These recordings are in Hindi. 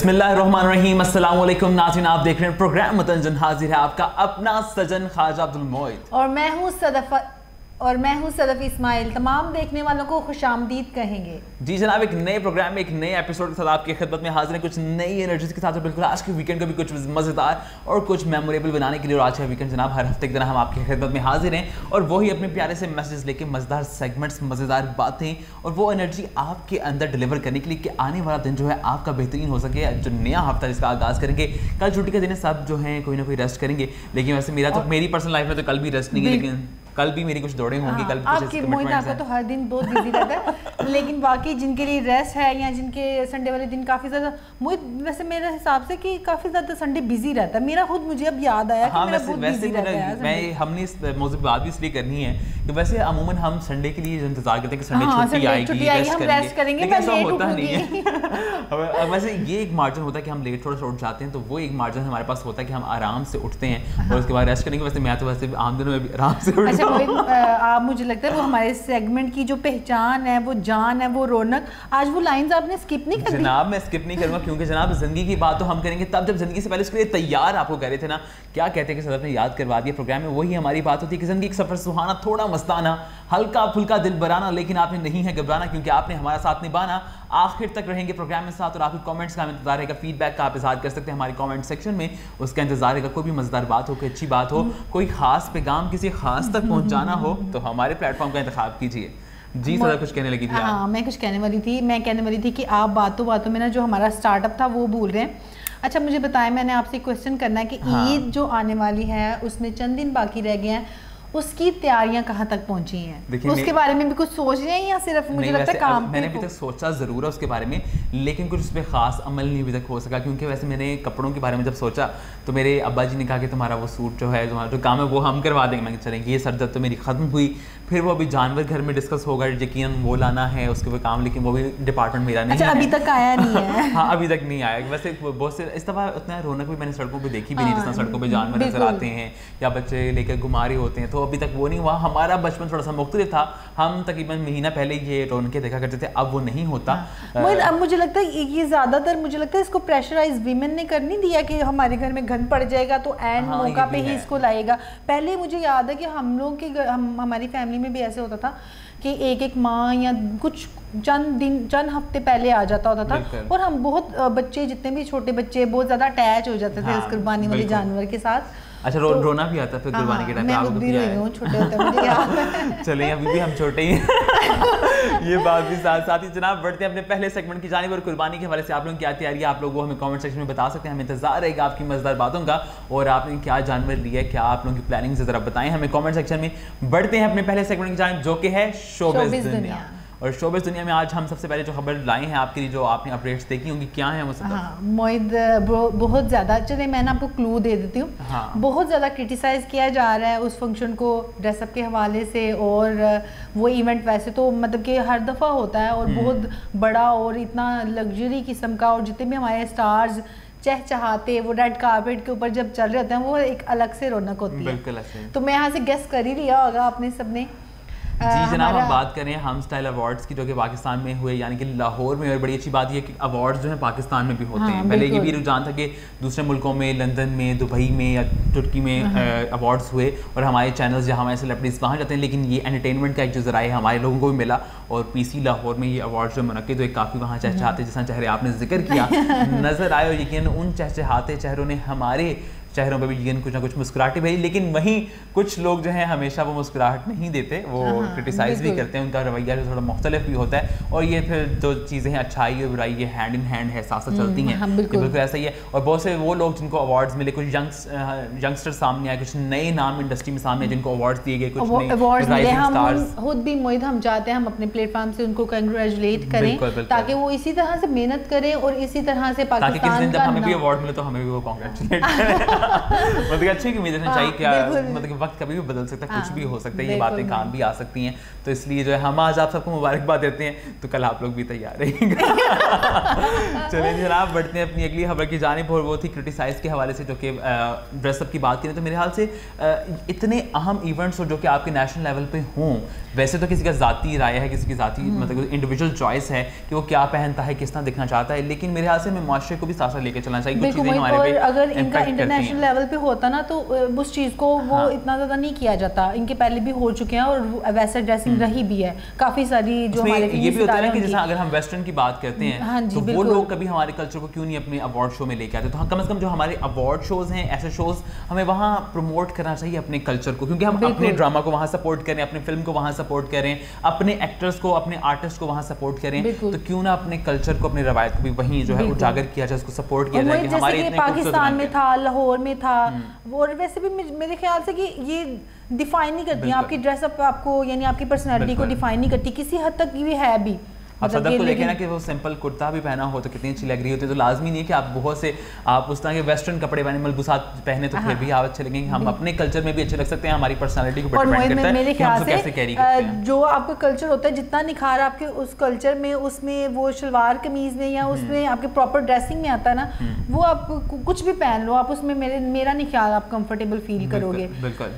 बिस्मिल्लाहिर्रहमानिर्रहीम, अस्सलाम वालेकुम नाज़रीन, आप देख रहे हैं प्रोग्राम मतंजन। हाजिर है आपका अपना सजन ख्वाजा अब्दुल मोइद और मैं हूँ सदफ इस्माइल। तमाम देखने वालों को खुशामदीद कहेंगे। जी जनाब, एक नए प्रोग्राम में एक नए एपिसोड के साथ आपकी खिदमत में हाजिर है, कुछ नई एनर्जीज के साथ। बिल्कुल आज के वीकेंड को भी कुछ मज़ेदार और कुछ मेमोरेबल बनाने के लिए, और आज का वीकेंड जनाब हर हफ्ते की तरह हम आपकी खिदमत में हाजिर हैं, और वही अपने प्यारे से मैसेज लेके मज़ेदार सेगमेंट्स, मज़ेदार बातें और वो एनर्जी आपके अंदर डिलीवर करने के लिए कि आने वाला दिन जो है आपका बेहतरीन हो सके। जो नया हफ्ता जिसका आगाज़ करेंगे, कल छुट्टी के दिन है, सब जो है कोई ना कोई रेस्ट करेंगे, लेकिन वैसे मेरी पर्सनल लाइफ में तो कल भी रेस्ट नहीं है, लेकिन कल भी मेरी कुछ दौड़े होंगी। कल आपके मोहित आपका तो हर दिन बहुत बिजी रहता है, लेकिन बाकी जिनके लिए रेस्ट है या जिनके संडे वाले दिन काफ़ी ज़्यादा, मोहित वैसे मेरे हिसाब से कि काफ़ी ज़्यादा संडे बिजी रहता है। मेरा खुद मुझे अब याद आया कि मेरा बहुत बिजी रहता है। मैं हमने इस मौजूद बात भी इसलिए करनी है कि वैसे अमूमन हम संडे के लिए इंतजार करते हैं कि संडे छुट्टी आएगी, हम रेस्ट करेंगे, लेकिन ऐसा होता नहीं है। वैसे ये एक मार्जिन होता है कि हम लेट थोड़ा सा उठ जाते हैं, तो वो एक मार्जिन हमारे पास होता है कि हम आराम से उठते हैं और उसके बाद रेस्ट करेंगे। वैसे मैं तो वैसे आम दिनों में भी आराम से उठता हूं। आप मुझे लगता है वो हमारे सेगमेंट की जो पहचान है, वो जान है, वो रौनक। आज वो लाइंस आपने स्किप नहीं कर दी। जनाब मैं स्किप नहीं करूंगा, क्योंकि जनाब जिंदगी की बात तो हम करेंगे तब जब जिंदगी से पहले उसके लिए तैयार आपको कह रहे थे ना। क्या कहते हैं कि सदफ ने याद करवा दिया प्रोग्राम में, वही हमारी बात होती है कि जिंदगी का सफर सुहाना, थोड़ा मस्ताना, हल्का फुल्का दिल बराना, लेकिन आपने नहीं है घबराना, क्योंकि आपने हमारा साथ निभाना। आखिर तक रहेंगे प्रोग्राम में साथ, और आपके कमेंट्स का हमें इंतजार रहेगा। फीडबैक का आप इज़हार कर सकते हैं हमारे कमेंट सेक्शन में, उसका इंतजार रहेगा। कोई भी मजेदार बात हो, कोई अच्छी बात हो, कोई खास पैगाम किसी खास तक पहुंचाना हो, तो हमारे प्लेटफॉर्म का इंतखाब कीजिए। जी सदा कुछ कहने लगी थी। हाँ, मैं कुछ कहने वाली थी। मैं कहने वाली थी कि आप बातों बातों में ना जो हमारा स्टार्टअप था वो भूल रहे हैं। अच्छा मुझे बताएं, मैंने आपसे क्वेश्चन करना है कि ईद जो आने वाली है उसमें चंद दिन बाकी रह गए हैं, उसकी तैयारियां कहाँ तक पहुंची हैं? उसके बारे में भी कुछ सोच रहे हैं या सिर्फ मुझे लगता है काम? मैंने अभी तक सोचा ज़रूर है उसके बारे में, लेकिन कुछ उस पर ख़ास अमल नहीं अभी तक हो सका। क्योंकि वैसे मैंने कपड़ों के बारे में जब सोचा तो मेरे अब्बा जी ने कहा कि तुम्हारा वो सूट जो है, तुम्हारा जो काम है वो हम करवा देंगे। मैं चलेंगे, ये सरदर्द तो मेरी ख़त्म हुई। फिर वो अभी जानवर घर में डिस्कस होगा, यकीनन वो लाना है उसके वो काम, लेकिन वो भी डिपार्टमेंट मेरा नहीं है। अभी तक आया नहीं है। हाँ अभी तक नहीं आया। वैसे बहुत से इस दफ़ा उतना रौनक भी मैंने सड़कों पर देखी भी नहीं, जितना सड़कों पर जानवर नजर आते हैं या बच्चे लेकर घुमा रहे होते हैं, तो अभी तक वो नहीं हुआ। हमारा बचपन थोड़ा सा मुख्तलिफ था, हम तकरीबन महीना पहले ये रौनकें देखा करते थे, अब वो नहीं होता। अब मुझे लगता है ये ज़्यादातर मुझे लगता है इसको प्रेशराइज वीमेन ने कर नहीं दिया कि हमारे घर में घन पड़ जाएगा तो एंड मौका पे ही इसको लाएगा। पहले मुझे याद है कि हम लोग के हमारी फैमिली में भी ऐसे होता था कि एक माह या कुछ चंद हफ्ते पहले आ जाता होता था, और हम बहुत बच्चे, जितने भी छोटे बच्चे, बहुत ज़्यादा अटैच हो जाते थे उस कुर्बानी वाले जानवर के साथ। अच्छा रोना भी आता फिर कुर्बानी के टाइम पे? मैं खुद भी रही हूँ, छोटे होते मुझे याद है। चलें अभी भी हम छोटे ही हैं। ये बात भी साथ साथ ही जनाब बढ़ते हैं अपने पहले सेगमेंट की जानिब, और कुर्बानी के हवाले से आप लोगों की क्या तैयारी है, आप लोग वो हमें कमेंट सेक्शन में बता सकते हैं। हमें इंतजार रहेगा आपकी मजेदार बातों का, और आपने क्या जानवर लिया है, क्या आप लोगों की प्लानिंग ज़रा बताएं हमें कमेंट सेक्शन में। बढ़ते हैं अपने पहले सेगमेंट की जानिब, जो कि है शोबिज़ दुनिया। और शोबिज़ दुनिया में आज हम सबसे पहले जो खबर लाए हैं आपके लिए, जो आपने अपडेट्स देखी होंगी, क्या है वो सब? हाँ मोहित, बहुत ज़्यादा, चलिए मैं आपको क्लू दे देती हूँ। हाँ। बहुत ज़्यादा क्रिटिसाइज़ किया जा रहा है उस फंक्शन को ड्रेसअप के हवाले से, और वो इवेंट वैसे तो मतलब कि हर दफ़ा होता है और बहुत बड़ा और इतना लग्जरी किस्म का, और जितने भी हमारे स्टार्स चहचहाते वो रेड कारपेट के ऊपर जब चल रहे होते हैं, वो एक अलग से रौनक होती है। बिल्कुल ऐसे। तो मैं यहाँ से गेस कर ही लिया होगा आपने सबने। जी जनाब, हम बात करें हम स्टाइल अवार्ड्स की, जो कि पाकिस्तान में हुए, यानी कि लाहौर में। और बड़ी अच्छी बात यह कि अवार्ड्स जो हैं पाकिस्तान में भी होते हैं। पहले ये भी रुझान था कि दूसरे मुल्कों में, लंदन में, दुबई में या तुर्की में अवार्ड्स हुए, और हमारे चैनल्स या हमारे सेलिब्रिटीज़ वहाँ जाते हैं, लेकिन ये एंटरटेनमेंट का एक जो ज़राए हमारे लोगों को भी मिला, और पीसी लाहौर में ये अवार्ड्स जो मुनक्किद हुए, काफ़ी वहाँ चहचहाते जिस चेहरे आपने जिक्र किया नज़र आए, और यकीन उन चहचहाते चेहरों ने हमारे चेहरों पे भी यकीन कुछ ना कुछ मुस्कुराहट भेजी। लेकिन वहीं कुछ लोग जो हैं हमेशा वो मुस्कुराहट नहीं देते, वो क्रिटिसाइज़ भी करते हैं, उनका रवैया जो थोड़ा मुख्तलिफ भी होता है, और ये फिर जो चीज़ें हैं अच्छाई और बुराई ये हैंड इन हैंड है, साथ साथ चलती हैं। बिल्कुल ऐसा ही है। और बहुत से वो लोग जिनको अवार्ड्स मिले, कुछ यंगस्टर सामने आए, कुछ नए नाम इंडस्ट्री में सामने जिनको अवार्ड्स दिए गए, कुछ खुद भी मोहित हम चाहते हैं हम अपने प्लेटफॉर्म से उनको कंग्रेचुलेट करें, ताकि वो इसी तरह से मेहनत करें और इसी तरह से पाकिस्तान का हमें भी अवार्ड मिले तो हमें भी वो कांग्रेचुलेट करें। मतलब अच्छी उम्मीद चाहिए, क्या मतलब वक्त कभी भी बदल सकता है, कुछ भी हो सकता है, ये बातें काम भी आ सकती हैं। तो इसलिए जो है हम आज आप सबको मुबारकबाद देते हैं, तो कल आप लोग भी तैयार रहेंगे। चलिए जनाब बढ़ते हैं अपनी अगली खबर की जानिब, और वो थी क्रिटिसाइज के हवाले से, जो कि ड्रेसअप की बात करें तो मेरे ख्याल से इतने अहम इवेंट्स हो जो कि आपके नेशनल लेवल पे हों, वैसे तो किसी का ज़ाती राय है, किसी की ज़ाती मतलब इंडिविजुअल चॉइस है कि वो क्या पहनता है, किस तरह दिखना चाहता है, लेकिन मेरे ख्याल से हमें माशरे को भी साथ साथ लेकर चलना चाहिए। कुछ चीज़ें हमारे पे अगर इनका इंटरनेशनल लेवल पे होता ना तो उस चीज़ को वो इतना ज़्यादा नहीं किया जाता। इनके पहले भी हो चुके हैं और वैसे ड्रेसिंग रही भी है काफ़ी सारी। जो हमारे ये भी होता है कि जैसे अगर हम वेस्टर्न की बात करते हैं तो वो लोग कभी हमारे कल्चर को क्यों नहीं अपने अवार्ड शो में लेके आते, तो कम से कम जो हमारे अवार्ड शोज हैं, ऐसे शोज हमें वहाँ प्रमोट करना चाहिए अपने कल्चर को, क्योंकि हम अपने ड्रामा को वहाँ सपोर्ट करें, अपने फिल्म को वहाँ सपोर्ट करें, अपने एक्टर्स को, अपने आर्टिस्ट को वहाँ सपोर्ट करें, तो क्यों ना अपने कल्चर को, अपनी रवायत को भी वहीं जो है उजागर किया जाए, उसको सपोर्ट किया जाए। हमारे इतने पाकिस्तान में था, लाहौर में था, और वैसे भी मेरे ख्याल से कि ये डिफाइन नहीं करती है आपकी ड्रेसअप, आपको यानी आपकी पर्सनैलिटी को डिफाइन नहीं करती, किसी हद तक ये है भी। आप सदफ को देखें ना कि वो सिंपल कुर्ता भी पहना हो तो कितनी अच्छी लग रही होती है, तो लाजमी नहीं है कि आप बहुत से आप उस तरह के वेस्टर्न कपड़े पहने, मलबूसात पहने तो फिर भी आप अच्छे लगेंगे। हम अपने कल्चर में भी अच्छे लग सकते हैं, हमारी पर्सनालिटी को डिपेंड करता है कि हम कैसे कैरी करते हैं। जो आपका कल्चर होता है, जितना निखार आपके उस कल्चर में, उसमें वो शलवार कमीज में या उसमें आपके प्रॉपर ड्रेसिंग में आता है ना, वो आप कुछ भी पहन लो, आप उसमें मेरा नहीं ख्याल आप कंफर्टेबल फील करोगे। बिल्कुल।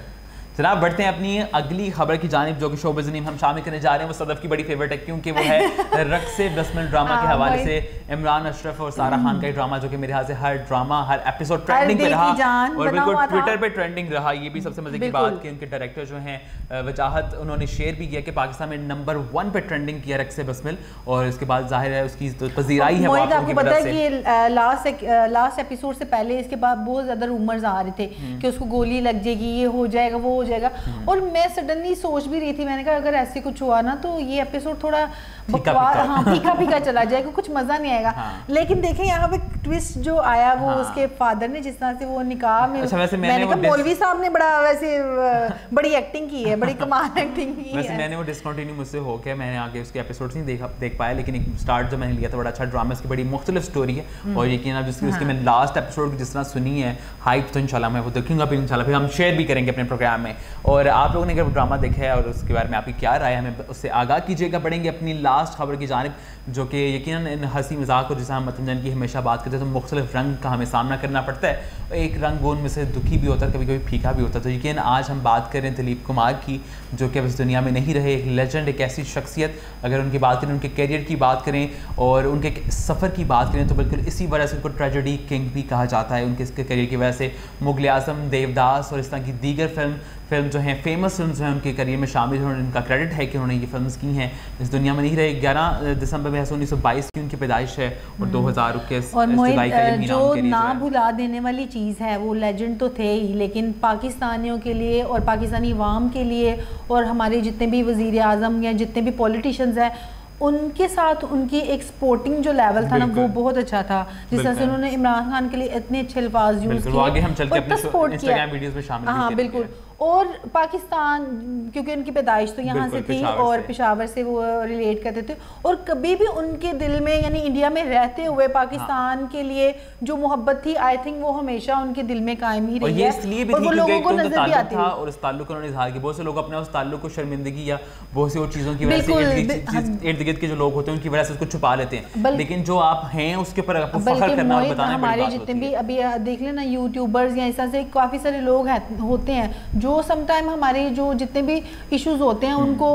जनाब बढ़ते हैं अपनी अगली खबर की जानिब, जो कि शोबिज़ नीम हम शामिल करने जा रहे हैं। वो सदफ की बड़ी फेवरेट है, क्योंकि वो है रक्से बस्मिल ड्रामा के हवाले से इमरान अशरफ और सारा खान का ड्रामा, जो कि मेरे ख्याल से हर ड्रामा, हर एपिसोड ट्रेंडिंग पे रहा और बिल्कुल ट्विटर पे ट्रेंडिंग रहा। ये भी सबसे मजे की बात कि उनके डायरेक्टर जो हैं वजाहत, उन्होंने शेयर भी किया कि पाकिस्तान में नंबर 1 पे ट्रेंडिंग किया रक्से बस्मिल, और इसके बाद जाहिर है उसकी तो पजीराई है। आपको पता है कि लास्ट एपिसोड से पहले इसके बाद बहुत ज्यादा रूमर्स आ रहे थे कि उसको गोली लग जाएगी, ये हो जाएगा, वो हो जाएगा, और मैं सडनली सोच भी रही थी, मैंने कहा अगर ऐसे कुछ हुआ ना तो ये एपिसोड थोड़ा फीका फीका चला जाएगा, कुछ मजा नहीं आएगा। लेकिन देखें यहाँ पे ट्विस्ट जो आया वो उसके फादर ने, जिस तरह से वो निकाह में, मैंने कहा मौलवी साहब ने बड़ा वैसे बड़ी एक्टिंग की है, बड़ी कमाल एक्टिंग की है। वैसे मैंने वो डिसकंटिन्यू मुझसे हो गया, मैंने आगे उसके एपिसोड्स नहीं देख पाया, लेकिन एक स्टार्ट जो मैंने लिया था बड़ा अच्छा ड्रामा, उसकी बड़ी मुख्तलिफ स्टोरी है, और यकीन आप जिसकी उसकी मैंने लास्ट एपिसोड जिस तरह सुनी है हाइप, तो इंशाल्लाह मैं वो देखूंगा, फिर इंशाल्लाह फिर हम शेयर भी करेंगे अपने प्रोग्राम में। और आप लोगों ने अगर ड्रामा देखा है और उसके बारे में आपकी क्या राय है, हमें उससे आगाह कीजिएगा। बढ़ेंगे अपनी लास्ट खबर की जानिब, जो कि यकीनन इन हंसी मजाक और जैसा हम मतंजन की हमेशा बात करते हैं तो मुख्तलिफ रंग का हमें सामना करना पड़ता है, एक रंग वो उनमें से दुखी भी होता है, कभी कभी फीका भी होता है। तो यकीन आज हम बात करें दिलीप कुमार की, जो कि अब इस दुनिया में नहीं रहे, एक लेजेंड, एक ऐसी शख्सियत, अगर उनकी बात करें, उनके कैरियर की बात करें और उनके सफ़र की बात करें, तो बिल्कुल इसी वजह से उनको ट्रेजेडी किंग भी कहा जाता है। उनके इसके कैरियर की वजह से मुग़ल आज़म, देवदास और इस तरह की दीगर फिल्म जो हैं, फेमस फिल्म जो हैं उनके करियर में शामिल हैं, उनका क्रेडिट है कि उन्होंने ये फिल्म्स की हैं। इस दुनिया में नहीं रहे। 11 दिसंबर में 1922 की उनकी पैदाइश है और 2021 जुलाई का ये जो ना भुला देने वाली चीज़ है, वो लेजेंड तो थे ही, लेकिन पाकिस्तानियों के लिए और पाकिस्तानी अवाम के लिए और हमारे जितने भी वज़ीर आज़म या जितने भी पॉलिटिशियंस हैं, उनके साथ उनकी एक स्पोर्टिंग जो लेवल था ना, वो बहुत अच्छा था। जिस तरह से उन्होंने इमरान खान के लिए इतने अच्छे अल्फाज यूज़ किए, आगे हम चल के अपने इंस्टाग्राम वीडियोस में शामिल हाँ बिल्कुल। और पाकिस्तान, क्योंकि उनकी पैदाइश तो यहाँ से थी और पेशावर से वो रिलेट करते थे, और कभी भी उनके दिल में, यानी इंडिया में रहते हुए पाकिस्तान के लिए जो मोहब्बत थी, आई थिंक वो हमेशा उनके दिल में कायम ही रही है, और वो लोगों को नजर भी आती है। और उस ताल्लुक को उन्होंने इज़हार किया। बहुत से लोग अपने उस ताल्लुक को शर्मिंदगी या बहुत सी और चीज़ों की वजह से, इर्द गिर्द के जो लोग होते हैं उनकी वजह से उसको छुपा लेते हैं, लेकिन जो आप हैं उसके ऊपर आपको फख्र करना और बताना। हमारे जितने भी अभी देख लेना यूट्यूबर्स या ऐसा से काफ़ी सारे लोग होते हैं जो समटाइम हमारे जो जितने भी इश्यूज होते हैं उनको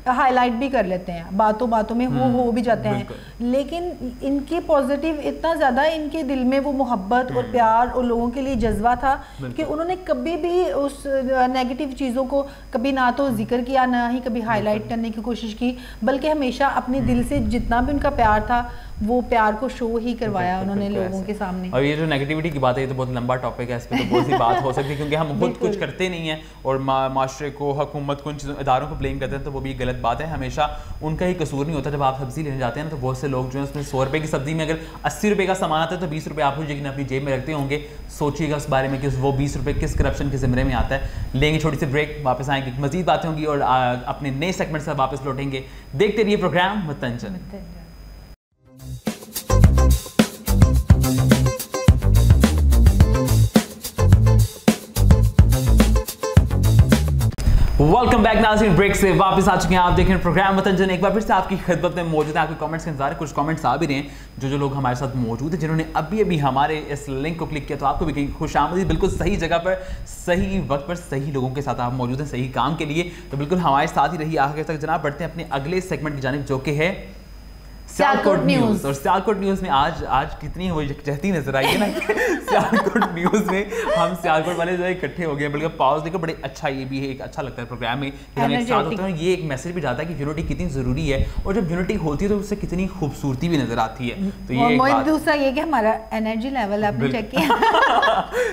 हाईलाइट भी कर लेते हैं, बातों बातों में हो भी जाते हैं, लेकिन इनके पॉजिटिव इतना ज़्यादा इनके दिल में वो मोहब्बत और प्यार और लोगों के लिए जज्बा था कि उन्होंने कभी भी उस नेगेटिव चीज़ों को कभी ना तो जिक्र किया, ना ही कभी हाईलाइट करने की कोशिश की, बल्कि हमेशा अपने दिल से जितना भी उनका प्यार था वो प्यार को शो ही करवाया उन्होंने लोगों के सामने। और ये जो नेगेटिविटी की बात है, ये तो बहुत लंबा टॉपिक है, इस पर तो बहुत सी बात हो सकती है, क्योंकि हम खुद कुछ करते नहीं हैं और माशरे को, हुकूमत को, उन चीज़ों इदारों को ब्लेम करते हैं, तो वो भी गलत बात है। हमेशा उनका ही कसूर नहीं होता। जब आप सब्ज़ी लेने जाते हैं ना, तो बहुत से लोग जो है उसमें 100 रुपये की सब्ज़ी में अगर 80 रुपये का सामान आता है तो 20 रुपये आप लेकिन अपनी जेब में रखते होंगे। सोचिएगा उस बारे में कि वो 20 रुपये किस करप्शन के ज़िम्मे में आता है। लेंगे छोटी सी ब्रेक, वापस आएंगे, मज़ीद बातें होंगी और अपने नए सेगमेंट से वापस लौटेंगे। देखते रहिए प्रोग्राम मतंजन। वेलकम बैक नाज़रीन, ब्रेक से वापस आ चुके हैं। आप देख रहे हैं प्रोग्राम वतन जन, एक बार फिर से आपकी खिदमत में मौजूद है। आपके कमेंट्स के इंतजार, कुछ कमेंट्स आ भी रहे हैं जो लोग हमारे साथ मौजूद हैं, जिन्होंने अभी हमारे इस लिंक को क्लिक किया, तो आपको भी कहीं खुशामदीद, बिल्कुल सही जगह पर, सही वक्त पर, सही लोगों के साथ आप मौजूद हैं, सही काम के लिए। तो बिल्कुल हमारे साथ ही रहिए आगे तक। जनाब बढ़ते हैं अपने अगले सेगमेंट की जानिब, जो कि है सियालकोट न्यूज़। और सियालकोट न्यूज़ में आज कितनी वो यकजहती नजर आई है ना सियालकोट न्यूज़ में हम सियालकोट वाले जो है इकट्ठे हो गए, बल्कि पॉज देखो, बड़े अच्छा, ये भी है एक अच्छा लगता है प्रोग्राम में कि हम एक साथ होते हैं। ये एक मैसेज भी जाता है कि यूनिटी कितनी ज़रूरी है, और जब यूनिटी होती है तो उससे कितनी खूबसूरती भी नजर आती है। तो ये दूसरा ये कि हमारा एनर्जी लेवल आपने चेक किया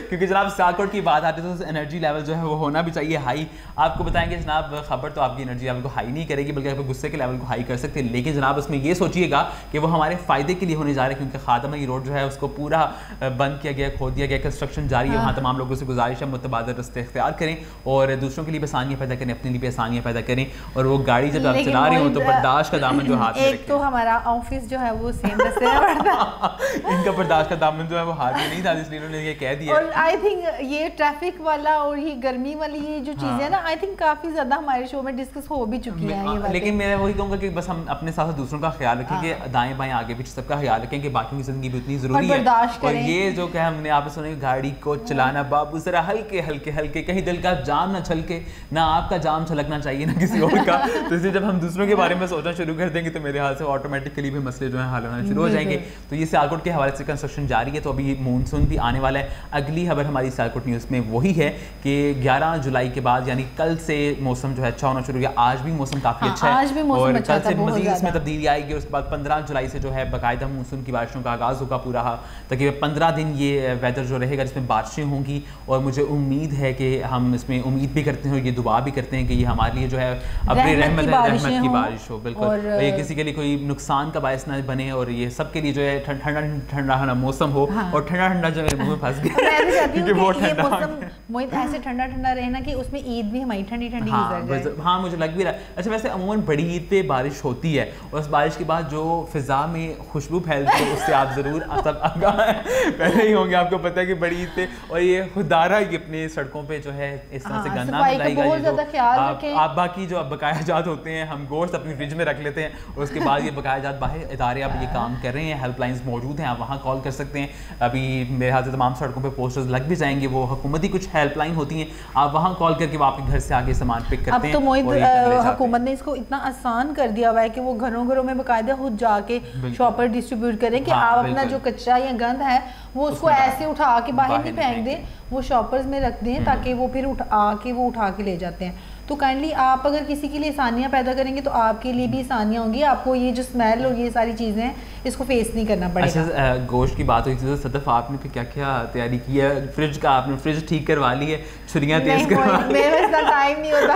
क्योंकि जनाब सियालकोट की बात आती है तो एनर्जी लेवल जो है वो होना भी चाहिए हाई। आपको बताएंगे जनाब, खबर तो आपकी एनर्जी लेवल को हाई नहीं करेगी, बल्कि आप गुस्से के लेवल को हाई कर सकते हैं। लेकिन जनाब उसमें ये सोचिए कि वो हमारे फायदे के लिए होने जा रहे हैं, क्योंकि खातमा की रोड जो है उसको पूरा बंद किया गया, खोद दिया गया, कंस्ट्रक्शन जारी है। वहाँ तमाम लोगों से गुजारिश है मुतबादल रास्ते इख्तियार करें और दूसरों के लिए भी आसानियाँ पैदा करें, अपने लिए भी आसानियाँ पैदा करें। और वो गाड़ी जब आप चला रहे हो तो बर्दाश्त का दामन जो हाथ में एक तो हमारा ऑफिस जो है वो सेम रास्ते में पड़ता है इनका बर्दाश्त का दामन जो है वो हाथ में नहीं था, इसलिए उन्होंने ये कह दिया। और आई थिंक ये ट्रैफिक वाला और ये गर्मी वाली ये जो चीज़ें है ना, आई थिंक काफ़ी ज़्यादा हमारे शो में डिस्कस हो भी चुकी है। लेकिन मैं वही कहूँगा कि बस हम अपने साथ दूसरों का ख्याल रखें, कि दाएं बाएं आगे पीछे सबका ख्याल रखें, कि बाकी की जिंदगी भी उतनी जरूरी है। और ये जो कहा हमने आप सुने, गाड़ी को चलाना बाबू जरा हल्के हल्के हल्के, कहीं दिल का जाम ना छलके, ना आपका जाम छलकना चाहिए ना किसी और का। तो इसलिए जब हम दूसरों के बारे में सोचना शुरू कर देंगे तो मेरे हाल से ऑटोमेटिकली भी मसले जो है हल होना शुरू हो जाएंगे। तो ये सियालकोट के हवाले से कंस्ट्रक्शन जारी है, तो अभी मानसून भी आने वाला है। अगली खबर हमारी सियालकोट न्यूज़ में वही है कि 11 जुलाई के बाद यानी कल से मौसम जो है अच्छा होना शुरू हो गया। आज भी मौसम काफ़ी अच्छा है और कल से मजीद इसमें तब्दीली आएगी। उसके बाद 15 जुलाई से जो है बाकायदा मानसून की बारिशों का आगाज़ होगा पूरा। तकरीबन 15 दिन ये वेदर जो रहेगा जिसमें बारिशें होंगी, और मुझे उम्मीद है कि हम इसमें उम्मीद भी करते हैं और ये दुआ भी करते हैं कि ये हमारे लिए जो है अपनी रहमत की बारिश हो। बिल्कुल, और ये किसी के लिए कोई नुकसान का बायस ना बने, और ये सबके लिए जो है ठंडा ठंडा मौसम हो। और ठंडा ठंडा जो मेरे मुंह में फंस गया क्योंकि बहुत ठंडा, ऐसे ठंडा ठंडा रहना कि उसमें ईद भी हमारी ठंडी ठंडी गुजर जाए। हाँ, मुझे लग भी रहा है। अच्छा, वैसे अमूमन बड़ी ईद पे बारिश होती है, और उस बारिश के बाद जो फिजा में खुशबू फैलती है उससे आप जरूर पहले ही होंगे, आपको पता है कि बड़ी ईद पे, और ये खुदारा ये अपने सड़कों पे जो है इस तरह से गन्ना मिलाएगा। आप बाकी जो बकाया जात होते हैं, हम गोश्त अपनी फ्रिज में रख लेते हैं, और उसके बाद ये बकाया जात बाहर इदारे अब ये काम कर रहे हैं, हेल्पलाइंस मौजूद हैं, आप वहाँ कॉल कर सकते हैं। अभी मेरे हाथ से तमाम सड़कों पे पोस्टर्स लग भी जाएंगे, वो हुकूमती कुछ हेल्पलाइन होती हैं, आप वहाँ कॉल करके वो आपके घर से आगे सामान पिक करते हैं। अब तो मोहित हुकूमत ने इसको इतना आसान कर दिया हुआ है कि वो घरों घरों में बाकायदा खुद जाके शॉपर डिस्ट्रीब्यूट करें कि आप अपना जो कचरा या गंद है वो उसको ऐसे उठा के बाहर नहीं फेंक दें, वो शॉपर्स में रख दें, ताकि वो फिर उठा के ले जाते हैं। तो काइंडली आप अगर किसी के लिए आसानियाँ पैदा करेंगे तो आपके लिए भी आसानियाँ होंगी, आपको ये जो स्मेल और ये सारी चीज़ें हैं इसको फेस नहीं करना पड़ेगा। अच्छा, गोश्त की बात हुई थी तो सदफ आपने फिर क्या क्या तैयारी की है? फ्रिज का आपने फ्रिज ठीक करवा ली है, छुरियाँ तेज करवा ली? मेरे पास इतना टाइम नहीं होता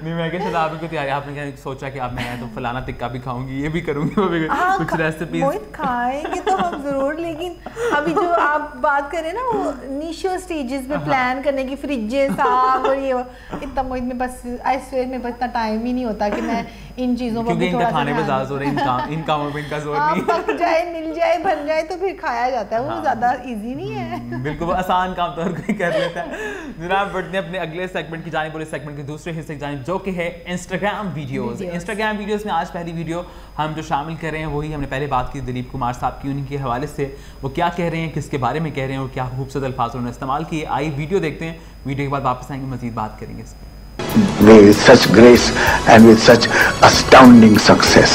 नहीं, मैं क्या शायद आपको तैयारी, आपने क्या सोचा कि आप मैं तो फलाना टिक्का भी खाऊंगी, ये भी करूंगी, वो भी कुछ रेसिपीज खाएंगे तो हम जरूर। लेकिन अभी जो आप बात करें ना, वो इनिशियल स्टेजेस पे प्लान करने की, फ्रिजें साफ और ये इतना मोहित में बस में बस इतना टाइम ही नहीं होता कि मैं इन चीजों पर भी थोड़ा खाने पे ज़्यादा जोर है, इन कामों पे इनका जोर नहीं है। पक जाए, मिल जाए, बन जाए तो फिर खाया जाता है, वो ज़्यादा इजी नहीं है। बिल्कुल आसान काम तो हर कोई कर लेता है। जनाब बढ़ते हैं अपने अगले सेगमेंट की जानिब, पूरे सेगमेंट के दूसरे हिस्से की जानिब, जो कि है इंस्टाग्राम वीडियोस। इंस्टाग्राम वीडियोस में आज पहली वीडियो हम जो शामिल कर रहे हैं वही हमने पहले बात की दिलीप कुमार साहब की, उनके हवाले से वो क्या कह रहे हैं, किसके बारे में कह रहे हैं और क्या खूबसूरत अल्फाज उन्होंने इस्तेमाल किए। आई वीडियो देखते हैं, वीडियो के बाद वापस आएंगे, मजीद बात करेंगे इस पर। With such grace and with such astounding success.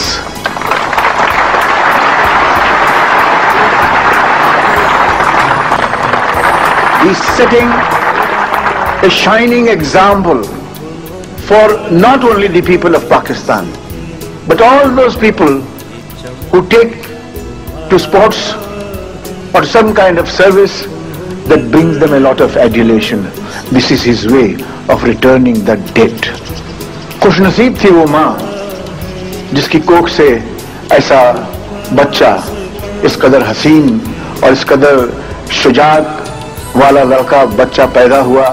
He's setting a shining example for not only the people of Pakistan, but all those people who take to sports or some kind of service that brings them a lot of adulation. This is his way of returning that debt. खुशनसीब थी वो माँ जिसकी कोख से ऐसा बच्चा, इस कदर हसीन और इस कदर शुजात वाला लड़का बच्चा पैदा हुआ,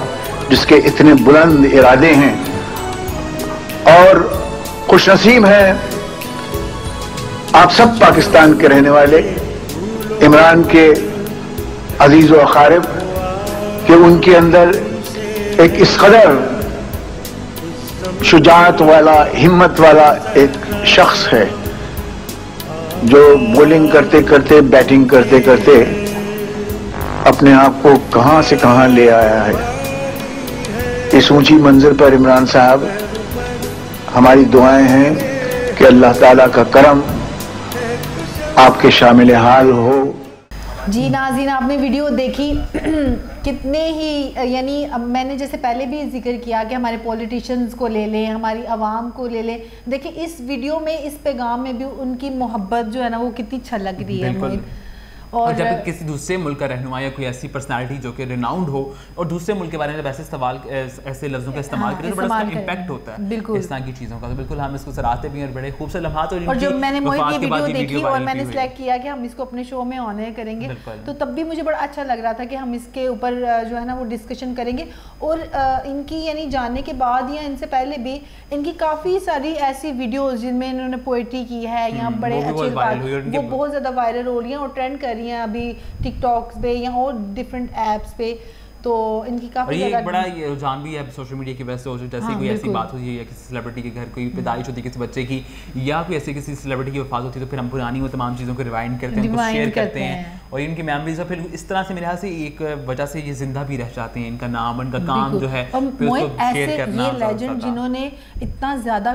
जिसके इतने बुलंद इरादे हैं। और खुशनसीब हैं आप सब पाकिस्तान के रहने वाले, इमरान के अजीज व अकारिब, कि उनके अंदर एक इस कदर शुजाअत वाला, हिम्मत वाला एक शख्स है जो बॉलिंग करते करते, बैटिंग करते करते अपने आप को कहां से कहां ले आया है। इस ऊंची मंजिल पर इमरान साहब, हमारी दुआएं हैं कि अल्लाह ताला का करम आपके शामिल हाल हो। जी नाज़रीन, आपने वीडियो देखी कितने ही, यानी अब मैंने जैसे पहले भी जिक्र किया कि हमारे पॉलिटिशियंस को ले लें, हमारी आवाम को ले लें। देखिए इस वीडियो में, इस पैगाम में भी उनकी मोहब्बत जो है ना वो कितनी छलक रही है। और जब किसी दूसरे मुल्क का रहनुमा या कोई ऐसी पर्सनालिटी जो कि रिनाउंड हो और दूसरे मुल्क के बारे में जब ऐसे सवाल, ऐसे लफ्जों का इस्तेमाल करें तो बड़ा इसका इम्पैक्ट होता है इस तरह की चीज़ों का। तो बिल्कुल हम इसको सराहते भी और बड़े खूबसूरत लम्हात। और जब मैंने मोहित की वीडियो देखी और मैंने सिलेक्ट किया कि हम इसको अपने शो में ऑनर करेंगे, तो तब भी मुझे बड़ा अच्छा लग रहा था कि हम इसके ऊपर जो है ना वो डिस्कशन करेंगे। और इनकी यानी जानने के बाद या इनसे पहले भी इनकी काफ़ी सारी ऐसी वीडियोज़ जिनमें इन्होंने पोइट्री की है या बड़े अच्छे, वो बहुत ज़्यादा वायरल हो रही हैं और ट्रेंड कर रही हैं अभी टिकटॉक पे या और डिफरेंट ऐप्स पे। तो इनकी काफी ये एक बड़ा ये रुझान भी है सोशल मीडिया की वजह से। जैसे कोई ऐसी बात होती है या किसी सेलिब्रिटी के घर कोई पैदाइश होती है किसी बच्चे की, या कोई ऐसी किसी सेलिब्रिटी की वफात होती है, तो फिर हम पुरानी वो तमाम चीज़ों को रिवाइंड करते हैं, उनको शेयर करते हैं और इनकी मेमोरीज। और फिर इस तरह से मेरे ख्याल से एक वजह से ये जिंदा भी रह जाते हैं, इनका नाम, उनका काम जो है शेयर करना। ये लेजेंड जिन्होंने इतना ज़्यादा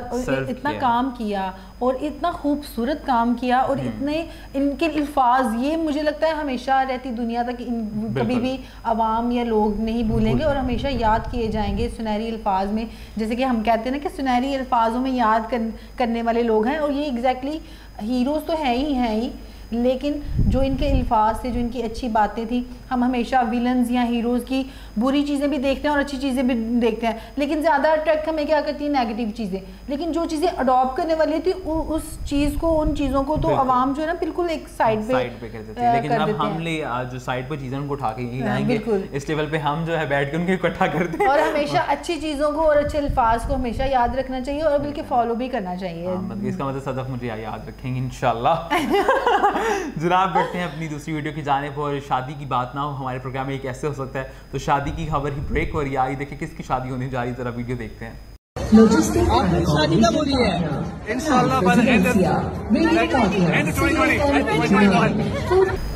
इतना काम किया और इतना खूबसूरत काम किया और इतने इनके अल्फाज, ये मुझे लगता है हमेशा रहती दुनिया तक कभी भी आवाम या लोग नहीं भूलेंगे और हमेशा याद किए जाएंगे सुनहरी अल्फाज में। जैसे कि हम कहते हैं ना कि सुनहरी अल्फाजों में याद करने वाले लोग हैं, और ये एग्जैक्टली हीरोज़ तो हैं ही, लेकिन जो इनके अल्फाज थे, जो इनकी अच्छी बातें थी, हम हमेशा विलन्स या हीरोज़ की बुरी चीज़ें भी देखते हैं और अच्छी चीज़ें भी देखते हैं, लेकिन ज़्यादा अट्रैक्ट हमें क्या करती है, नेगेटिव चीज़ें। लेकिन जो चीज़ें अडॉप्ट करने वाली थी उस चीज़ को, उन चीज़ों को तो आवाम जो है ना बिल्कुल एक साइड पे कर देती है। लेकिन अब हम जो साइड पर चीज़ें उनको उठा के यहीं लाएंगे, इस लेवल पे हम जो है बैठ के उनको इकट्ठा करते हैं। और हमेशा अच्छी चीज़ों को और अच्छे अल्फाज को हमेशा याद रखना चाहिए और बल्कि फॉलो भी करना चाहिए। इसका मतलब सदफ मुझे याद रखेंगे इंशाल्लाह। जनाब बढ़ते हैं अपनी दूसरी वीडियो की जानिब। और शादी की बात ना हो हमारे प्रोग्राम में, एक ऐसे हो सकता है तो शादी की खबर ही ब्रेक हो रही है। देखिए किसकी शादी होने जा रही है, जरा वीडियो देखते हैं। शादी कब हो रही है? इंशाल्लाह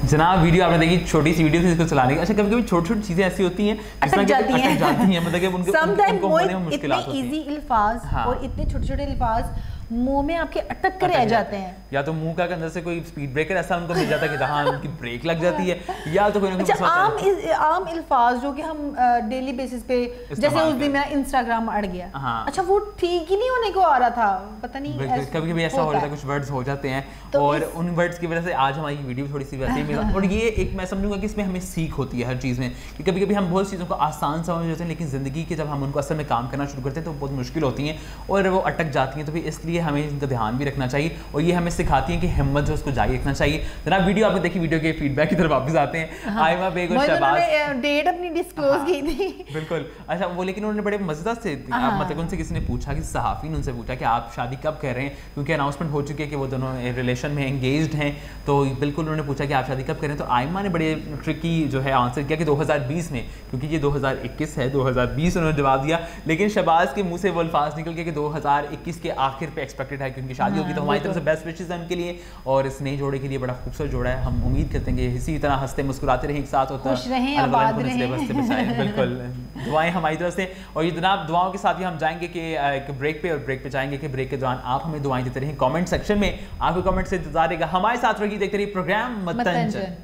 जनाब वीडियो आपने देखी, छोटी सी वीडियो थी इसको चलाने की। अच्छा कभी कभी छोटी छोटी चीजें ऐसी होती हैं अटक जाती हैं मतलब कि उनको होने में मुश्किलात होती हैं। इतने इजी अल्फाज और इतने छोटे छोटे अल्फाज मुंह में आपके अटक कर रह जाते हैं, या तो मुंह का अंदर से कोई स्पीड ब्रेकर ऐसा उनको मिल जाता है कि जहां उनकी ब्रेक लग जाती है, या तो कोई आम अल्फाज जो कि हम डेली बेसिस पे, जैसे उस दिन मेरा इंस्टाग्राम अड़ गया। अच्छा वो ठीक ही नहीं होने को आ रहा था, पता नहीं कभी कभी ऐसा हो जाता है, कुछ वर्ड्स हो जाते हैं तो और उन वर्ड्स की वजह से आज हमारी वीडियो थोड़ी सी वैसे ही। और ये एक मैं समझूंगा कि इसमें हमें सीख होती है हर चीज़ में, कि कभी कभी हम बहुत चीज़ों को आसान समझ लेते हैं, लेकिन ज़िंदगी के जब हम उनको असल में काम करना शुरू करते हैं तो बहुत मुश्किल होती हैं और वो अटक जाती हैं। तो फिर इसलिए हमें इनका ध्यान भी रखना चाहिए और ये हमें सिखाती है कि हिम्मत जो उसको जारी रखना चाहिए। जनाब वीडियो आपने देखी, वीडियो के फीडबैक की तरफ वापस आते हैं। आयमा बेग और शहबाज डेट अपनी डिस्क्लोज की थी, बिल्कुल। अच्छा वो लेकिन उन्होंने बड़े मजेदार से मतलब उनसे किसी ने पूछा, कि सहाफ़ी ने उनसे पूछा कि आप शादी कब कर रहे हैं, क्योंकि अनाउंसमेंट हो चुकी है कि वो दोनों रिलेशन में एंगेज्ड हैं। तो बिल्कुल उन्होंने पूछा कि आप शादी कब करें, तो आयमा ने बड़े ट्रिकी जो है आंसर किया कि 2020 में, क्योंकि ये 2021 है, 2020 उन्होंने जवाब दिया। लेकिन शहबाज के मुंह से वो अल्फाज निकल गए कि 2021 के आखिर पे एक्सपेक्टेड है, क्योंकि शादी होगी। तो हमारी तरफ से बेस्ट विशेस हैं उनके लिए और इस नए जोड़े के लिए बड़ा खूबसूरत जोड़ा है। हम उम्मीद करते हैं कि इसी तरह हंसते मुस्कुराते रहें, एक साथ होता है। बिल्कुल दुआएं हमारी तरफ से। और ये जनाब दुआओं के साथ ही हम जाएंगे कि एक ब्रेक पे, और ब्रेक पे जाएंगे कि ब्रेक के दौरान आप हमें दुआएं देते रहें कमेंट सेक्शन में। आपके कमेंट से इंतजार रहेगा, हमारे साथ रहिए, देखते रहिए प्रोग्राम मतंजन।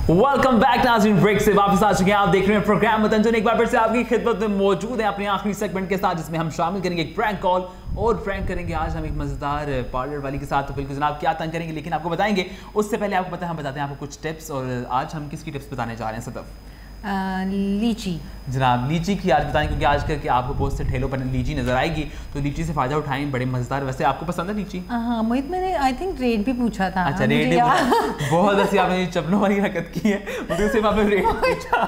वेलकम बैक नाज़रीन, ब्रेक से वापस आ चुके हैं। आप देख रहे हैं प्रोग्राम मतंजन। एक बार फिर से आपकी खिदमत में मौजूद है अपने आखिरी सेगमेंट के साथ, जिसमें हम शामिल करेंगे एक प्रैंक कॉल। और प्रैंक करेंगे आज हम एक मजेदार पार्लर वाली के साथ। तो बिल्कुल जनाब क्या तंग करेंगे, लेकिन आपको बताएंगे उससे पहले आपको पता है हम बताते हैं आपको कुछ टिप्स। और आज हम किसकी टिप्स बताने जा रहे हैं सदफ? लीची। जनाब लीची की आज बताएं, क्योंकि आजकल के आपको बहुत से ठेलों पर लीची नजर आएगी, तो लीची से फायदा उठाएं, बड़े मजेदार। वैसे आपको पसंद है लीची? हाँ मोहित, मैंने आई थिंक रेट भी पूछा था। अच्छा रेट बहुत ऐसी आपने चपलों वाली हरकत की है, मुझे सिर्फ आपने रेट पूछा।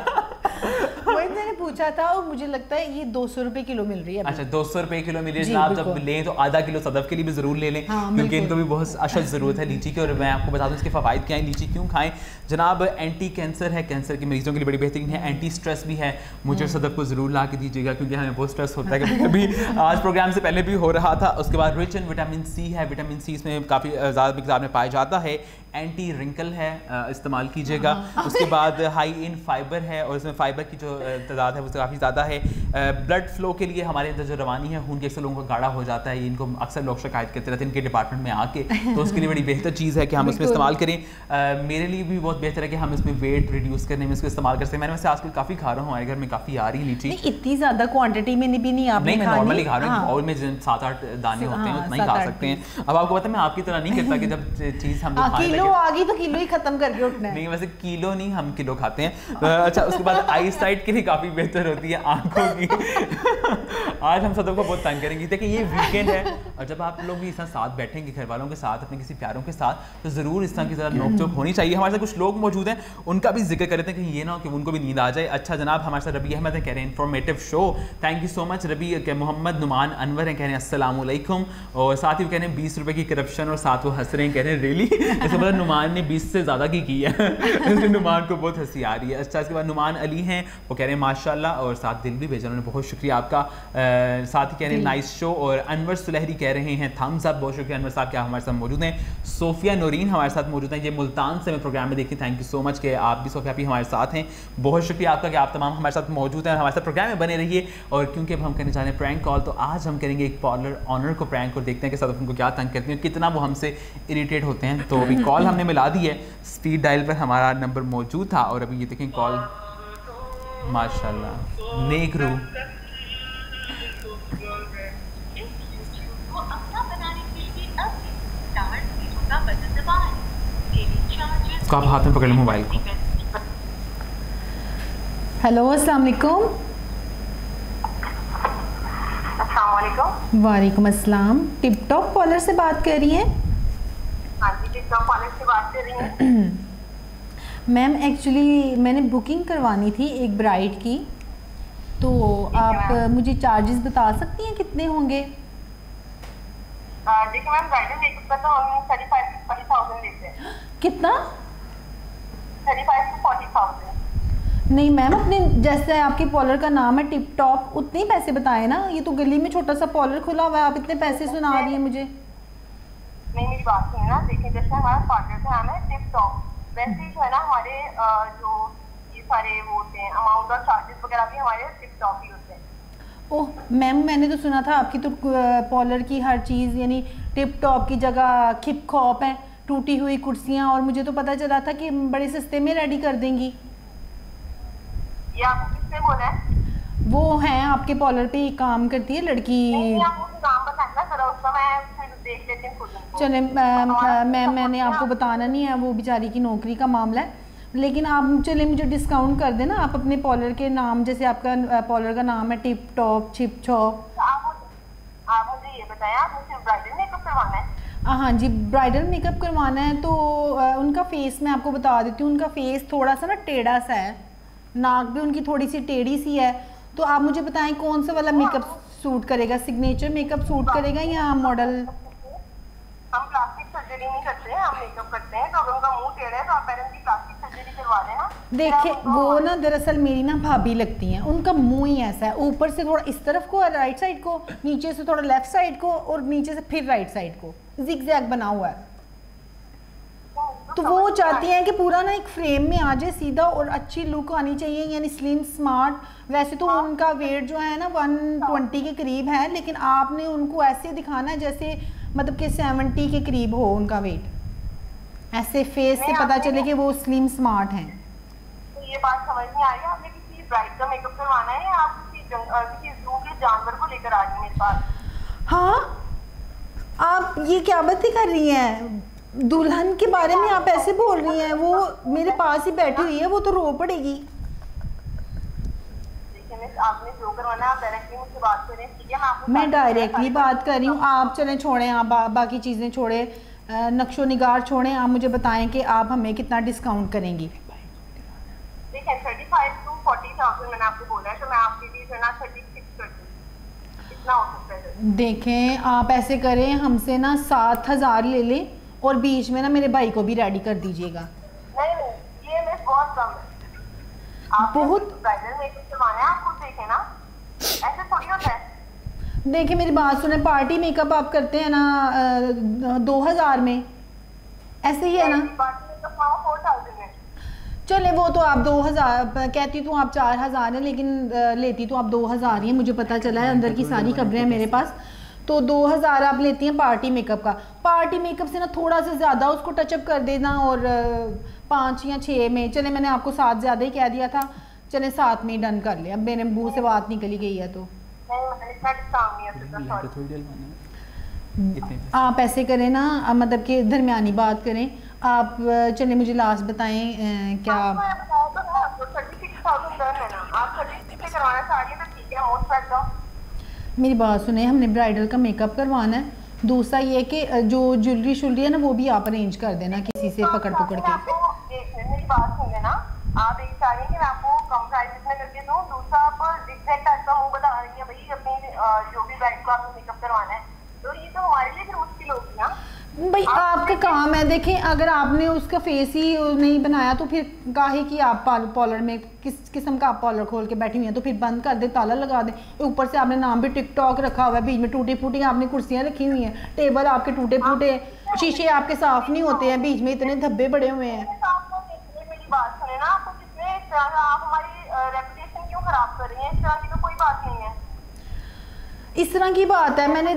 मैंने पूछा था और मुझे लगता है ये 200 रुपए किलो मिल रही है। अच्छा 200 रुपए किलो मिल रही है जनाब। जब लें तो आधा किलो सदफ के लिए भी जरूर ले लें, क्योंकि इनको भी बहुत अशद ज़रूरत है लीची की। और मैं आपको बता दूं इसके फ़वाइद क्या हैं, लीची क्यों खाएं जनाब। एंटी कैंसर है, कैंसर के मरीजों के लिए बड़ी बेहतरीन है। एंटी स्ट्रेस भी है, मुझे और सदफ को ज़रूर ला के दीजिएगा, क्योंकि हमें बहुत स्ट्रेस होता है कभी कभी। आज प्रोग्राम से पहले भी हो रहा था। उसके बाद रिच इन विटामिन सी है, विटामिन सी इसमें काफ़ी ज़्यादा मिकदार में पाया जाता है। एंटी रिंकल है, इस्तेमाल कीजिएगा। उसके बाद हाई इन फाइबर है, और इसमें फाइबर की जो तादाद है वो काफ़ी ज़्यादा है। ब्लड फ्लो के लिए हमारे अंदर जो रवानी है खून के अक्सर लोगों का गाढ़ा हो जाता है, इनको अक्सर लोग शिकायत करते रहते हैं इनके डिपार्टमेंट में आके, तो उसके लिए बड़ी बेहतर चीज़ है कि हम इसमें इस्तेमाल करें। मेरे लिए भी बहुत बेहतर है कि हम इसमें वेट रिड्यूस करने में इसको इस्तेमाल कर सकते हैं। मैंने वैसे आजकल काफ़ी खा रहा हूँ, हमारे घर में काफ़ी आ रही है लीची। इतनी ज़्यादा क्वान्टिटी में भी नहीं, आपने मैं नॉर्मली खा रहा हूँ, और में 7-8 दाने होते हैं उतना ही खा सकते हैं। अब आपको पता है मैं आपकी तरह नहीं करता कि जब चीज़ हम किलो आ गई तो किलो ही खत्म करके उठना है। नहीं, वैसे किलो नहीं, हम किलो खाते हैं। अच्छा, उसके बाद आई साइट के लिए काफ़ी बेहतर होती है, आंखों की। आज हम सबको बहुत तंग करेंगे। देखिए ये वीकेंड है, और जब आप लोग भी इस तरह साथ बैठेंगे घर वालों के साथ, अपने किसी प्यारों के साथ, तो ज़रूर इस तरह की ज़रा नोक-झोंक होनी चाहिए। हमारे साथ कुछ लोग मौजूद हैं, उनका भी जिक्र कर रहे थे कि ये ना हो कि उनको भी नींद आ जाए। अच्छा जनाब, हमारे साथ रबी अहमद है, कह रहे हैं informative show, thank you so much Rabi. Mohammad Numan Anwar हैं, कह रहे हैं अस्सलाम वालेकुम। और साथ ही कह रहे हैं 20 रुपये की करप्शन, और साथ वो हंस रहे हैं, कह रहे हैं रियली। इसके बाद नुमान ने 20 से ज़्यादा की है। इसलिए नुमान को बहुत हंसी आ रही है। अच्छा, इसके बाद नुमान अली हैं, वो कह रहे हैं माशाल्लाह, और साथ दिल भी भेजा उन्होंने, बहुत शुक्रिया आपका। साथ ही कह रहे हैं नाइस शो। और अनवर सुलहरी कह रहे हैं थम्स अप, बहुत शुक्रिया अनवर साहब, क्या हमारे साथ मौजूद हैं। सोफिया नूरीन हमारे साथ मौजूद हैं, ये मुल्तान से मैं प्रोग्राम में देखी, थैंक यू सो मच कि आप भी सोफिया भी हमारे साथ हैं। बहुत शुक्रिया आपका कि आप तमाम हमारे साथ मौजूद हैं और हमारे साथ प्रोग्राम में बने रहिए। और क्योंकि अब हम करने जा रहे हैं प्रैंक कॉल, तो आज हम करेंगे एक पार्लर ऑनर को प्रैंक, और देखते हैं कि साथ उनको क्या तंग करती हैं, कितना वो हमसे इरिटेट होते हैं। तो अभी कॉल हमने मिला दी है, स्पीड डायल पर हमारा नंबर मौजूद था, और अभी ये देखें कॉल, माशाल्लाह नेक रू। इसको आप हाथ में पकड़ लें मोबाइल को। हेलो अस्सलाम वालेकुम। वालेकुम अस्सलाम। टिप टॉप कॉलर से बात कर रही हैं? हाँ जी, टिप टॉप कॉलर से बात कर रही हैं। मैम एक्चुअली मैंने बुकिंग करवानी थी एक ब्राइड की, तो आप मुझे चार्जेस बता सकती हैं कितने होंगे? देखिए मैम, ब्राइडल मेकअप का तो हम 35 से 40,000 लेते हैं। कितना? 35 से 40,000। नहीं मैम, अपने जैसे आपके पार्लर का नाम है टिप टॉप, उतने ही पैसे बताए ना। ये तो गली में छोटा सा पार्लर खुला हुआ है, आप इतने पैसे सुना रही हैं मुझे। नहीं, मेरी बात सुनिए ना। देखिए जैसे हमारा पार्लर का नाम है टिप टॉप, वैसे ही जो है ना हमारे जो ये सारे वो होते हैं अमाउंट और चार्जेस वगैरह भी हमारे टिप टॉप ही होते हैं। ओह मैम, मैंने तो सुना था आपकी तो पार्लर की हर चीज़ यानी टिप टॉप की जगह खिप खॉप है, टूटी हुई कुर्सियाँ, और मुझे तो पता चला था कि बड़े सस्ते में रेडी कर देंगी। ये आपको किसने बोला है? वो हैं आपके पार्लर पे काम करती है लड़की। नहीं, आप मुझे नाम बताना जरा, उसका मैं फिर देख लेती हूँ खुद। चले मैम, मैंने आपको बताना नहीं है, वो बेचारी की नौकरी का मामला है, लेकिन आप चले मुझे डिस्काउंट कर देना। आप अपने पार्लर के नाम, जैसे आपका पार्लर का नाम है टिप टॉप छिप छॉप। आप मुझे ये बताएं, आप मुझे ब्राइडल मेकअप करवाना है? हाँ जी, ब्राइडल मेकअप करवाना है। तो उनका फेस मैं आपको बता देती हूँ, उनका फेस थोड़ा सा ना टेढ़ा सा है, नाक भी उनकी थोड़ी सी टेढ़ी सी है। तो आप मुझे बताएं कौन सा वाला मेकअप सूट करेगा, सिग्नेचर मेकअप सूट करेगा या मॉडल? हम प्लास्टिक सर्जरी नहीं करते हैं, हम मेकअप करते हैं। तो अगर उनका मुंह टेढ़ा है तो आप पेरेंट्स की प्लास्टिक सर्जरी करवा देना। देखिए वो ना दरअसल मेरी ना भाभी लगती हैं, उनका मुंह ही ऐसा है, ऊपर से थोड़ा इस तरफ को राइट साइड को, नीचे से थोड़ा लेफ्ट साइड को, और नीचे से फिर राइट साइड को जिग-जैग बना हुआ है। तो वो चाहती हैं कि पूरा ना एक फ्रेम में आ जाए सीधा, और अच्छी लुक आनी चाहिए, यानी स्लिम स्मार्ट। वैसे तो उनका वेट जो है ना 120 के करीब है, लेकिन आपने उनको ऐसे दिखाना है जैसे मतलब कि 70 के करीब हो उनका वेट, ऐसे फेस से पता चले कि वो स्लिम स्मार्ट हैं। तो ये बात समझ नहीं आ रही है, आपने किसी ब्राइड का मेकअप करवाना है या आप किसी जू के जानवर को लेकर आ रही हैं मेरे पास? हाँ, आप ये क्या बातें कर रही हैं? दुल्हन के बारे में आप ऐसे बोल रही हैं, वो मेरे पास ही बैठी हुई है, वो तो रो पड़ेगी। आपने जो करवाना आप डायरेक्टली मुझसे बात करें, ठीक है? मैं डायरेक्टली बात कर रही हूँ, आप चलें छोड़ें, आप बाकी चीज़ें छोड़ें, नक्शो निगार छोड़ें, आप मुझे बताएं कि आप हमें कितना डिस्काउंट करेंगी। देखिए 35 to 40,000 मैंने आपको बोला है, तो मैं आपको देखें आप ऐसे करें, हमसे ना 7,000 ले लें और बीच में ना मेरे भाई को भी रेडी कर दीजिएगा। नहीं, ये मैं बहुत कम है। आप बहुत ब्राइडल मेकअप करवाना है, आप खुद देखें ना, ऐसे थोड़ी होता है। देखिए मेरी बात सुने, पार्टी मेकअप आप करते हैं ना 2,000 में, ऐसे ही है ना? पार्टी मेकअप 4,000 में। चले वो तो आप 2,000 कहती तो आप 4,000 है, लेकिन लेती तो आप 2,000 ही है। मुझे पता चला है, अंदर की सारी खबरें हैं मेरे पास। तो 2,000 आप लेती हैं पार्टी मेकअप का। पार्टी मेकअप से ना थोड़ा सा ज़्यादा उसको टचअप कर देना, और 5 या 6 में, चले मैंने आपको 7 ज़्यादा ही कह दिया था, चले 7 में ही डन कर ले। अब मेरे मुँह से बात निकली गई है तो आप ऐसे करें ना, मतलब कि दरमियानी बात करें आप। चले मुझे लास्ट बताएं क्या मेरी बात सुने, हमने ब्राइडल का मेकअप करवाना है। दूसरा ये कि जो ज्वेलरी है ना वो भी आप अरेंज कर देना किसी से पकड़ के। मेरी बात सुन लेना, आप एक चाह रही हैं कि मैं आपको कम प्राइस में करके दूं, दूसरा आप एग्जैक्ट टाइप का मुंह बता रही हैं भाई अपनी जो भी ब्राइड को आपको मेकअप करवाना है, तो ये तो हमारे लिए फिर मुश्किल होगी ना भाई। आपका काम है, देखें अगर आपने उसका फेस ही नहीं बनाया तो फिर काहे कि आप पार्लर में किस किस्म का आप पार्लर खोल के बैठी हुई हैं, तो फिर बंद कर दे, ताला लगा दे। ऊपर से आपने नाम भी टिकटॉक रखा हुआ है, बीच में टूटी फूटी आपने कुर्सियां रखी हुई हैं, टेबल आपके टूटे फूटे, शीशे आपके साफ नहीं होते हैं, बीच में इतने धब्बे पड़े हुए हैं। मेरी बात सुने ना, आपको कितने इस तरह का, आप हमारी रेपुटेशन क्यों खराब कर रही हैं? इस तरह की तो कोई बात नहीं है। इस तरह की बात है, मैंने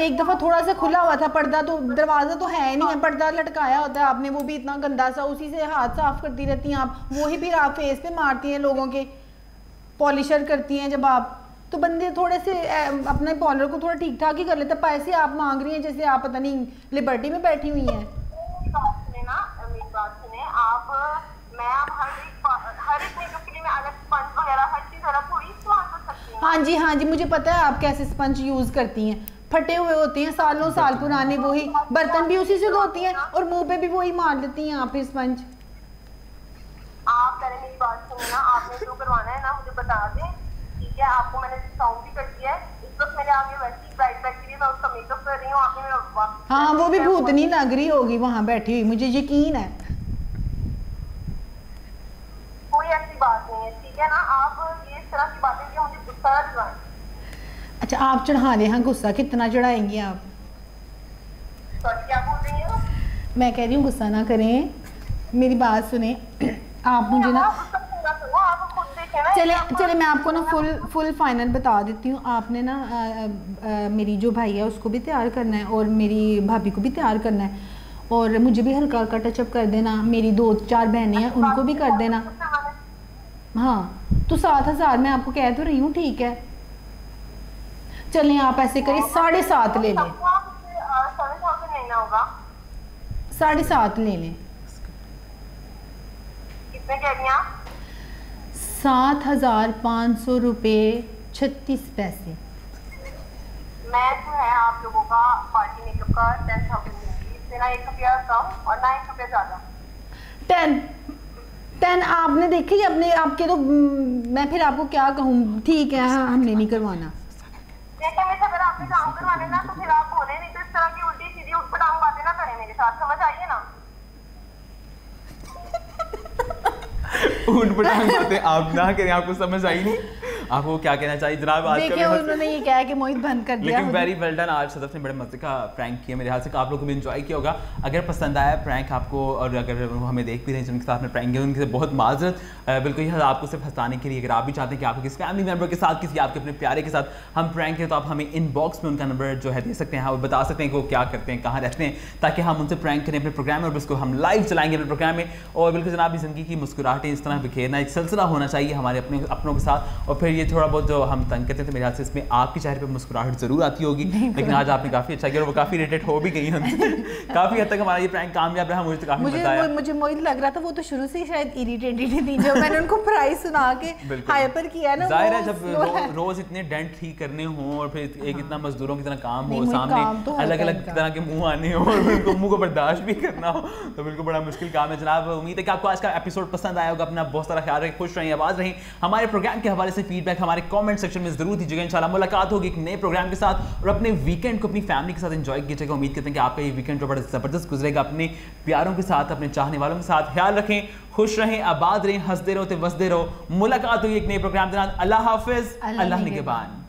एक दफ़ा थोड़ा सा खुला हुआ था पर्दा, तो दरवाज़ा तो है नहीं है, पर्दा लटकाया होता है आपने, वो भी इतना गंदा सा, उसी से हाथ साफ करती रहती हैं आप, वही फिर आप फेस पे मारती हैं लोगों के, पॉलिशर करती हैं जब आप। तो बंदे थोड़े से अपने पॉलर को थोड़ा ठीक ठाक ही कर लेते हैं। पैसे आप मांग रही हैं जैसे आप पता नहीं लिबर्टी में बैठी हुई हैं। मेरी बात सुने आप, मैं अब हर एक मेकअप के लिए मैं अलग स्पंज वगैरह हर चीज अलग थोड़ी इस्तेमाल कर सकती हूँ। हाँ जी, मुझे पता है आप कैसे स्पंज यूज करती हैं, फटे हुए होते हैं सालों साल पुराने, वही बर्तन भी उसी से धोती हैं और मुंह पे भी वही मार देती हैं आप फिर स्पंज। आप पहले मेरी बात सुनिए ना, आपने जो करवाना है ना मुझे बता दें, ठीक है? आपको मैंने डिस्काउंट भी कर दिया है, इस वक्त मेरे आगे वैसी ब्राइड बैग के लिए मैं उसका मेकअप कर रही हूँ, आपने मेरा हाँ वो भी भूतनी लग रही होगी वहाँ बैठी हुई, मुझे यकीन है। कोई ऐसी बात नहीं है, ठीक है ना? आप ये इस तरह की बातें कि मुझे गुस्सा दिलाएं। अच्छा आप चढ़ा रहे हैं गुस्सा, कितना चढ़ाएंगी आप? सॉरी क्या बोल रही हो? मैं कह रही हूँ गुस्सा ना करें, मेरी बात सुने आप मुझे ना, चले मैं आपको ना फुल फाइनल बता देती हूँ। आपने ना मेरी जो भाई है उसको भी तैयार करना है और मेरी भाभी को भी तैयार करना है, और मुझे भी हल्का हल्का टचअप कर देना, मेरी 2-4 बहनें हैं उनको भी कर देना। हाँ तो 7,000 मैं आपको कह तो रही हूँ, ठीक है? चलें आप ऐसे करिए 7.5 ले लें, 7.5 ले लें। कितने कह रही हैं आप? 7,500 रुपये 36 पैसे। मैं जो है आप लोगों का पार्टी मेकअप का 10,000 लूंगी, इससे ना 1 रुपया कम और ना 1 रुपया ज्यादा। 10 आपने देखी अपने आपके, तो मैं फिर आपको क्या कहूँ, ठीक है हमने नहीं करवाना। अगर आपने काम करवाने ना तो फिर आप बोले, नहीं तो इस तरह की उल्टी सीधी उठपटांग बातें ना करें मेरे साथ, समझ आइए ना? उठपटांग बातें आप ना करें, आपको समझ आई नहीं? आपको क्या कहना चाहिए जनाब? आज देखिए उन्होंने ये कहा कि मोहित बंद कर दिया, लेकिन वेरी वेल डन। आज सदफ ने बड़े मजे का प्रैंक किया, मेरे ख्याल से आप लोगों को भी एंजॉय किया होगा। अगर पसंद आया प्रैंक आपको, और अगर वो हमें देख भी रहे हैं जिनके साथ में प्रैंक किया उनके बहुत माजरत, बिल्कुल यह आपको सिर्फ हंसाने के लिए। अगर आप भी चाहते हैं कि आपको किसी फैमिली मेम्बर के साथ, किसी आपके अपने प्यारे के साथ हम प्रैंक करें, तो आप हमें इनबॉक्स में उनका नंबर जो है दे सकते हैं, वो बता सकते हैं कि वो क्या करते हैं, कहाँ रहते हैं, ताकि हम उनसे प्रैंक करें अपने प्रोग्राम में और उसको हम लाइव चलाएंगे अपने प्रोग्राम में। और बिल्कुल जनाब ज़िंदगी की मुस्कुराहटें इस तरह बिखेरना एक सिलसिला होना चाहिए हमारे अपनों के साथ, और फिर ये थोड़ा बहुत जो हम तंग करते हैं तो मेरे हाथ से इसमें आपके चेहरे पे मुस्कुराहट जरूर आती होगी। लेकिन आज आपने काफी अच्छा किया और वो काफी रेटेड हो भी गई हमसे। काफी हद तक हमारा ये प्रैंक कामयाब रहा, मुझे तो काफी मजा आया। मुझे मोहित लग रहा था वो तो शुरू से ही शायद इरिटेटेड थी, जब मैंने उनको प्राइस सुना के हाइपर किया ना। जाहिर है जब रोज इतने डेंट ठीक करने हो और फिर एक इतना मजदूरों की तरह काम हो, सामने अलग अलग तरह के मुंह आने हो और उनको मुंह को बर्दाश्त भी करना हो, तो बिल्कुल बड़ा मुश्किल काम है जनाब। उम्मीद है कि आपको आज का एपिसोड पसंद आया होगा। अपना बहुत सारा ख्याल रखें, खुश रहें, आवाज रहें। हमारे प्रोग्राम के हवाले से फीडबैक फीडबैक हमारे कमेंट सेक्शन में जरूर दीजिएगा। इंशाल्लाह मुलाकात होगी एक नए प्रोग्राम के साथ और अपने वीकेंड को अपनी फैमिली के साथ एंजॉय कीजिएगा। उम्मीद करते हैं कि आपका ये वीकेंड जो बड़ा ज़बरदस्त गुजरेगा। अपने प्यारों के साथ, अपने चाहने वालों के साथ ख्याल रखें, खुश रहें, आबाद रहें, हंसते रहो, वसदे रहो। मुलाकात होगी एक नए प्रोग्राम के साथ। अल्लाह हाफिज, अल्लाह निगहबान।